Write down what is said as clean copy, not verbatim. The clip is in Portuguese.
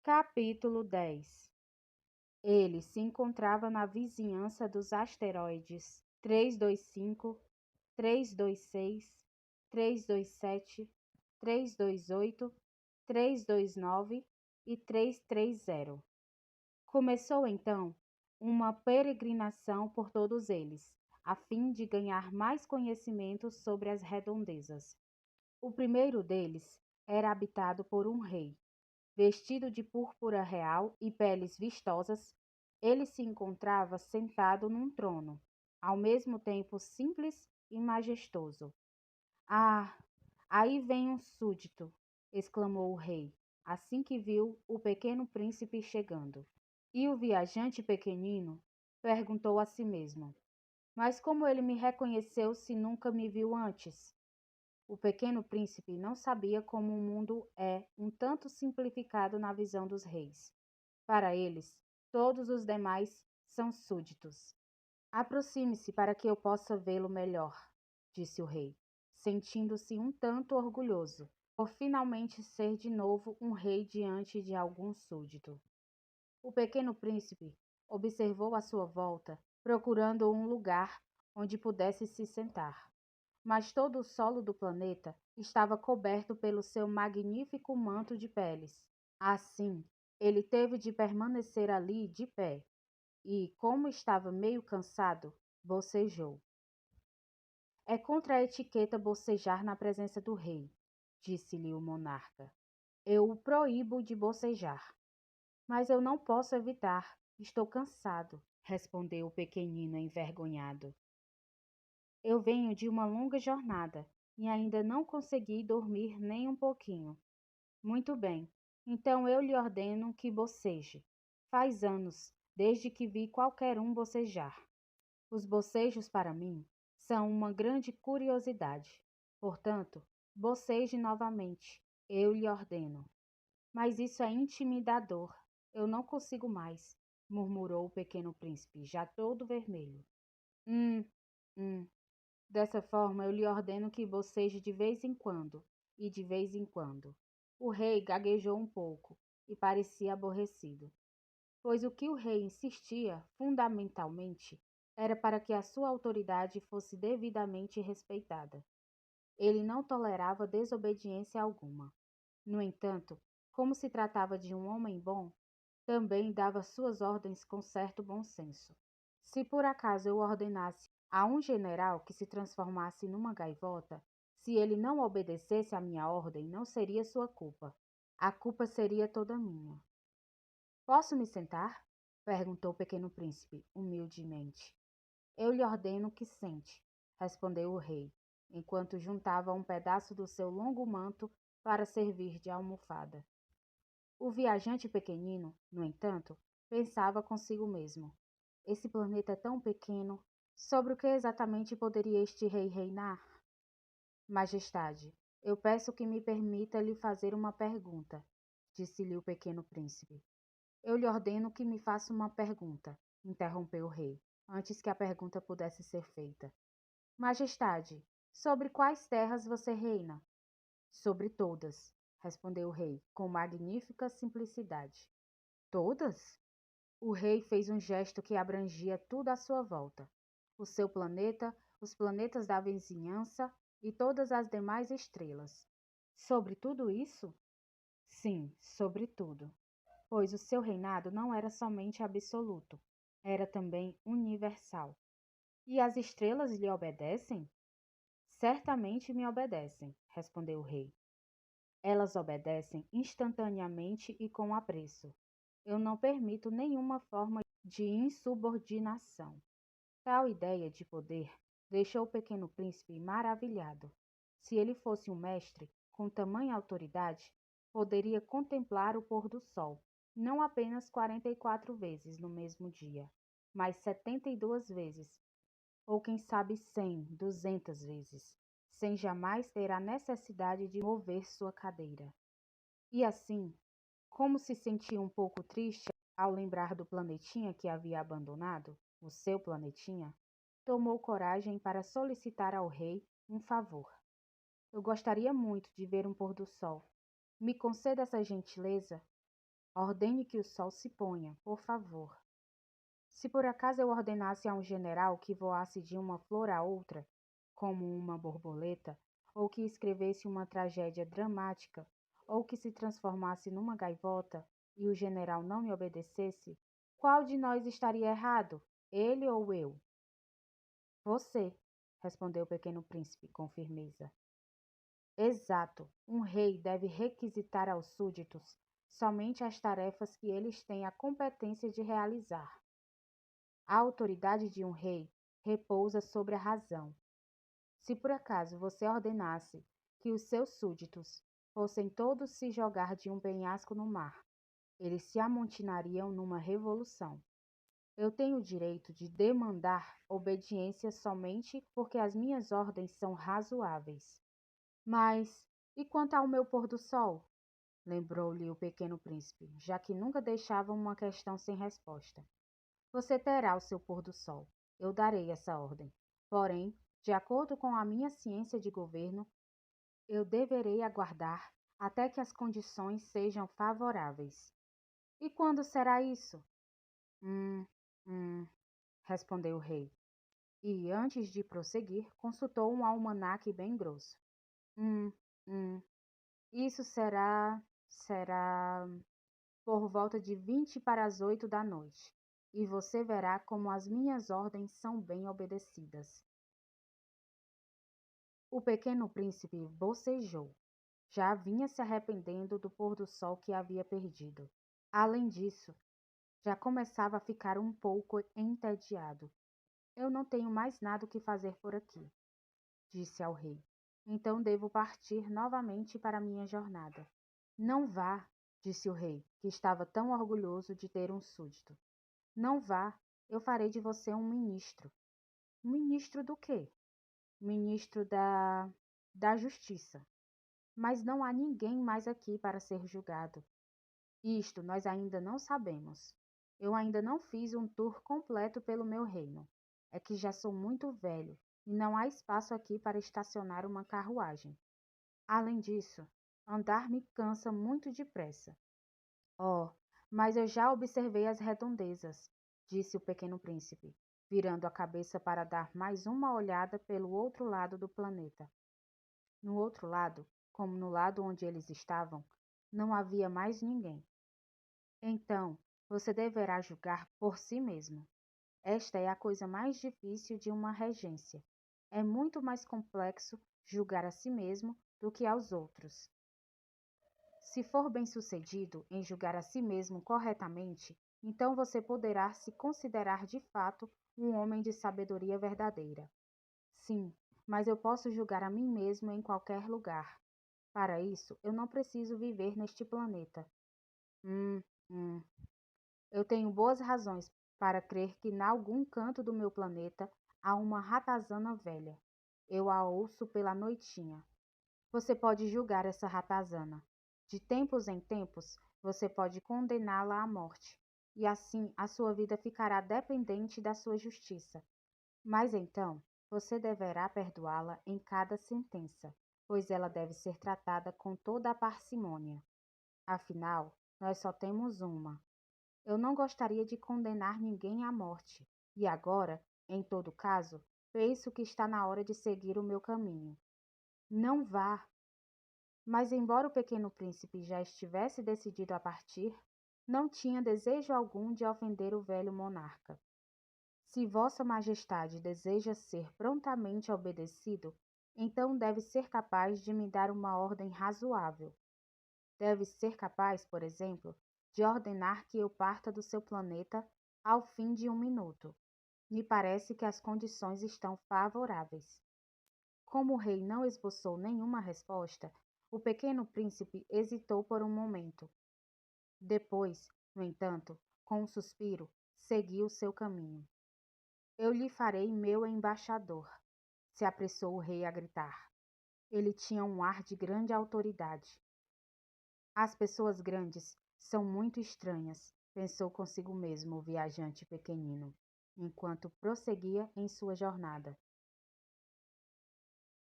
Capítulo 10. Ele se encontrava na vizinhança dos asteroides 325, 326, 327, 328, 329 e 330. Começou então uma peregrinação por todos eles, a fim de ganhar mais conhecimentos sobre as redondezas. O primeiro deles era habitado por um rei. Vestido de púrpura real e peles vistosas, ele se encontrava sentado num trono, ao mesmo tempo simples e majestoso. Ah, aí vem um súdito! Exclamou o rei, assim que viu o pequeno príncipe chegando. E o viajante pequenino perguntou a si mesmo: Mas como ele me reconheceu se nunca me viu antes? O pequeno príncipe não sabia como o mundo é um tanto simplificado na visão dos reis. Para eles, todos os demais são súditos. Aproxime-se para que eu possa vê-lo melhor, disse o rei, sentindo-se um tanto orgulhoso por finalmente ser de novo um rei diante de algum súdito. O pequeno príncipe observou à sua volta, procurando um lugar onde pudesse se sentar. Mas todo o solo do planeta estava coberto pelo seu magnífico manto de peles. Assim, ele teve de permanecer ali de pé, e, como estava meio cansado, bocejou. É contra a etiqueta bocejar na presença do rei, disse-lhe o monarca. Eu o proíbo de bocejar. Mas eu não posso evitar, estou cansado, respondeu o pequenino envergonhado. Eu venho de uma longa jornada e ainda não consegui dormir nem um pouquinho. Muito bem, então eu lhe ordeno que boceje. Faz anos desde que vi qualquer um bocejar. Os bocejos para mim são uma grande curiosidade. Portanto, boceje novamente. Eu lhe ordeno. Mas isso é intimidador. Eu não consigo mais, murmurou o pequeno príncipe, já todo vermelho. Hum. Dessa forma, eu lhe ordeno que boceje de vez em quando, e de vez em quando. O rei gaguejou um pouco e parecia aborrecido, pois o que o rei insistia, fundamentalmente, era para que a sua autoridade fosse devidamente respeitada. Ele não tolerava desobediência alguma. No entanto, como se tratava de um homem bom, também dava suas ordens com certo bom senso. Se por acaso eu ordenasse a um general que se transformasse numa gaivota, se ele não obedecesse à minha ordem, não seria sua culpa. A culpa seria toda minha. Posso me sentar? Perguntou o pequeno príncipe, humildemente. Eu lhe ordeno que sente, respondeu o rei, enquanto juntava um pedaço do seu longo manto para servir de almofada. O viajante pequenino, no entanto, pensava consigo mesmo. Esse planeta é tão pequeno, sobre o que exatamente poderia este rei reinar? Majestade, eu peço que me permita lhe fazer uma pergunta, disse-lhe o pequeno príncipe. Eu lhe ordeno que me faça uma pergunta, interrompeu o rei, antes que a pergunta pudesse ser feita. Majestade, sobre quais terras você reina? Sobre todas, respondeu o rei, com magnífica simplicidade. Todas? O rei fez um gesto que abrangia tudo à sua volta. O seu planeta, os planetas da vizinhança e todas as demais estrelas. Sobre tudo isso? Sim, sobre tudo. Pois o seu reinado não era somente absoluto, era também universal. E as estrelas lhe obedecem? Certamente me obedecem, respondeu o rei. Elas obedecem instantaneamente e com apreço. Eu não permito nenhuma forma de insubordinação. Tal ideia de poder deixou o pequeno príncipe maravilhado. Se ele fosse um mestre, com tamanha autoridade, poderia contemplar o pôr do sol, não apenas 44 vezes no mesmo dia, mas 72 vezes, ou quem sabe 100, 200 vezes, sem jamais ter a necessidade de mover sua cadeira. E assim, como se sentia um pouco triste ao lembrar do planetinha que havia abandonado, o seu planetinha, tomou coragem para solicitar ao rei um favor. Eu gostaria muito de ver um pôr do sol. Me conceda essa gentileza? Ordene que o sol se ponha, por favor. Se por acaso eu ordenasse a um general que voasse de uma flor a outra, como uma borboleta, ou que escrevesse uma tragédia dramática, ou que se transformasse numa gaivota, e o general não me obedecesse, qual de nós estaria errado, ele ou eu? Você, respondeu o pequeno príncipe com firmeza. Exato, um rei deve requisitar aos súditos somente as tarefas que eles têm a competência de realizar. A autoridade de um rei repousa sobre a razão. Se por acaso você ordenasse que os seus súditos fossem todos se jogar de um penhasco no mar, eles se amotinariam numa revolução. Eu tenho o direito de demandar obediência somente porque as minhas ordens são razoáveis. Mas e quanto ao meu pôr do sol? Lembrou-lhe o pequeno príncipe, já que nunca deixava uma questão sem resposta. Você terá o seu pôr do sol. Eu darei essa ordem. Porém, de acordo com a minha ciência de governo, eu deverei aguardar até que as condições sejam favoráveis. E quando será isso? Hum, hum, respondeu o rei. E, antes de prosseguir, consultou um almanaque bem grosso. Hum, hum, isso será por volta de 7:20 da noite, e você verá como as minhas ordens são bem obedecidas. O pequeno príncipe bocejou. Já vinha se arrependendo do pôr do sol que havia perdido. Além disso, já começava a ficar um pouco entediado. Eu não tenho mais nada o que fazer por aqui, disse ao rei. Então devo partir novamente para minha jornada. Não vá, disse o rei, que estava tão orgulhoso de ter um súdito. Não vá, eu farei de você um ministro. Ministro do quê? Ministro da Justiça. Mas não há ninguém mais aqui para ser julgado. Isto nós ainda não sabemos. Eu ainda não fiz um tour completo pelo meu reino. É que já sou muito velho e não há espaço aqui para estacionar uma carruagem. Além disso, andar me cansa muito depressa. Oh, mas eu já observei as redondezas, disse o pequeno príncipe, virando a cabeça para dar mais uma olhada pelo outro lado do planeta. No outro lado, como no lado onde eles estavam, não havia mais ninguém. Então, você deverá julgar por si mesmo. Esta é a coisa mais difícil de uma regência. É muito mais complexo julgar a si mesmo do que aos outros. Se for bem-sucedido em julgar a si mesmo corretamente, então você poderá se considerar de fato um homem de sabedoria verdadeira. Sim, mas eu posso julgar a mim mesmo em qualquer lugar. Para isso, eu não preciso viver neste planeta. Hum, hum. Eu tenho boas razões para crer que em algum canto do meu planeta há uma ratazana velha. Eu a ouço pela noitinha. Você pode julgar essa ratazana. De tempos em tempos, você pode condená-la à morte, e assim a sua vida ficará dependente da sua justiça. Mas então, você deverá perdoá-la em cada sentença, pois ela deve ser tratada com toda a parcimônia. Afinal, nós só temos uma. Eu não gostaria de condenar ninguém à morte, e agora, em todo caso, penso que está na hora de seguir o meu caminho. Não vá! Mas, embora o pequeno príncipe já estivesse decidido a partir, não tinha desejo algum de ofender o velho monarca. Se Vossa Majestade deseja ser prontamente obedecido, então deve ser capaz de me dar uma ordem razoável. Deve ser capaz, por exemplo, de ordenar que eu parta do seu planeta ao fim de 1 minuto. Me parece que as condições estão favoráveis. Como o rei não esboçou nenhuma resposta, o pequeno príncipe hesitou por um momento. Depois, no entanto, com um suspiro, seguiu seu caminho. Eu lhe farei meu embaixador, se apressou o rei a gritar. Ele tinha um ar de grande autoridade. As pessoas grandes são muito estranhas, pensou consigo mesmo o viajante pequenino, enquanto prosseguia em sua jornada.